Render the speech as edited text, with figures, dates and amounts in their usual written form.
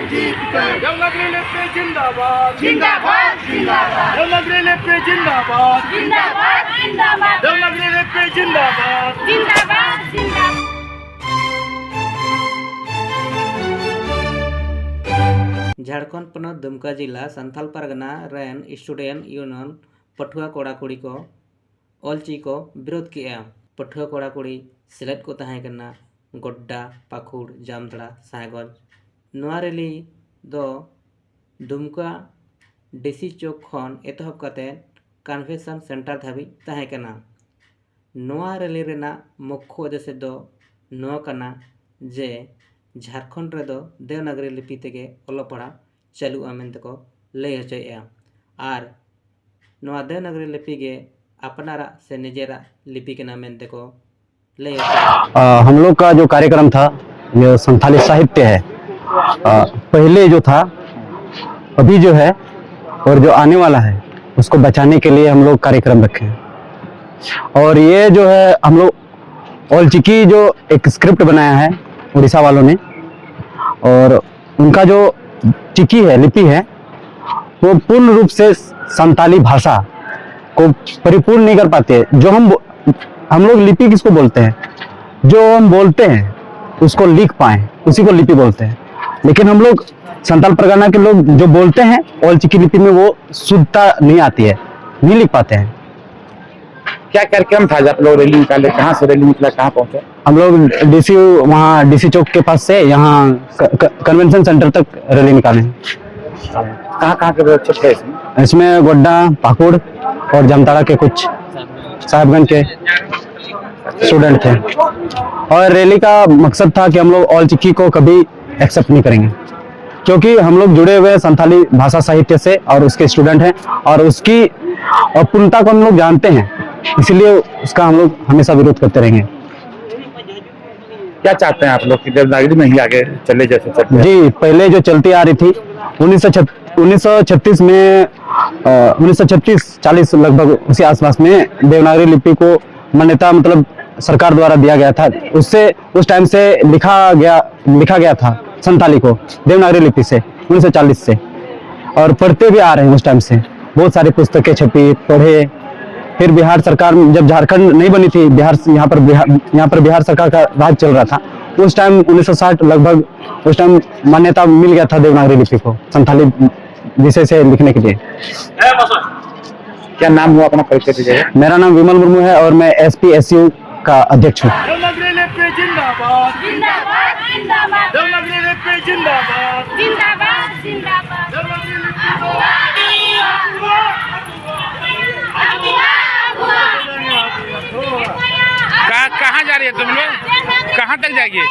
जीत कर देवनागरी लिपि जिंदाबाद जिंदाबाद जिंदाबाद देवनागरी लिपि जिंदाबाद जिंदाबाद जिंदाबाद देवनागरी लिपि जिंदाबाद जिंदाबाद जिंदाबाद झारखंड पनत दुमका जिला सान्थाल पारगना रेन स्टूडेंट यूनियन पठुआ कोड़ा कुड़ी को ऑलची को विरोध किया। पठुआ कोड़ा कुड़ी सेलेद को तहां करना गोड्डा पाखुड़ जामतड़ा साहेबगंज नोआ रैली दो दुमका डीसी चौक खन एतहब कते कन्वेंशन सेंटर धाबी तहां करना। नोआ रैली रेना मुख्य उद्देश्य दो नोआ कना जे झारखंड रेदो देवनागरी लिपि तेगे ओलो पढ़ा चालुआ मेनते को लई हचोया और नोआ देवनागरी लिपि गे अपनारा से निजेरा लिपि के नाम मेनते को लई हम लोग का जो कार्यक्रम था ये संथाली साहित्य है। पहले जो था अभी जो है और जो आने वाला है उसको बचाने के लिए हम लोग कार्यक्रम रखे हैं। और ये जो है हम लोग ऑलचिकी जो एक स्क्रिप्ट बनाया है उड़ीसा वालों ने, और उनका जो चिकी है लिपि है वो पूर्ण रूप से संताली भाषा को परिपूर्ण नहीं कर पाते। जो हम लोग लिपि किसको बोलते हैं, जो हम बोलते हैं उसको लिख पाए उसी को लिपि बोलते हैं। लेकिन हम लोग संताल परगना के लोग जो बोलते हैं ऑलचिकी लिपि में वो शुद्धता नहीं आती है, नहीं लिख पाते हैं। क्या कार्यक्रम था जब लोग रैली निकाले, कहाँ से रैली निकला, कहाँ पहुंचे? हम लोग वहाँ डीसी चौक के पास से यहाँ कन्वेंशन सेंटर तक रैली निकाले हैं। कहाँ कहाँ के बच्चे थे इसमें गोड्डा पाकुड़ और जामताड़ा के कुछ साहेबगंज के स्टूडेंट थे। और रैली का मकसद था कि हम लोग ऑलचिकी को कभी एक्सेप्ट नहीं करेंगे, क्योंकि हम लोग जुड़े हुए संथाली भाषा साहित्य से और उसके स्टूडेंट हैं और उसकी अपूर्णता को हम लोग जानते हैं, इसलिए उसका हम लोग हमेशा विरोध करते रहेंगे। क्या चाहते हैं आप लोग कि देवनागरी में ही आगे चले जैसे चलते? जी, पहले जो चलती आ रही थी 1936 में 1936-40 लगभग उसी आसपास में देवनागरी लिपि को मान्यता मतलब सरकार द्वारा दिया गया था। उससे उस टाइम से लिखा गया था संताली को देवनागरी लिपि से 1940 से, और पढ़ते भी आ रहे हैं। उस टाइम से बहुत सारी पुस्तकें छपी, पढ़े। फिर बिहार सरकार जब झारखंड नहीं बनी थी, यहाँ पर बिहार सरकार का राज चल रहा था, उस टाइम 1960 लगभग उस टाइम मान्यता मिल गया था देवनागरी लिपि को संथाली विषय से लिखने के लिए। क्या नाम हुआ, अपना परिचय दीजिएगा? मेरा नाम विमल मुर्मू है और मैं SPSU का अध्यक्ष हूँ। देवनागरी लिपि जिंदाबाद जिंदाबाद जिंदाबाद देवनागरी लिपि जिंदाबाद जिंदाबाद जिंदाबाद देवनागरी लिपि कहाँ जा रही है तुम लोग, कहाँ तक जाएगी?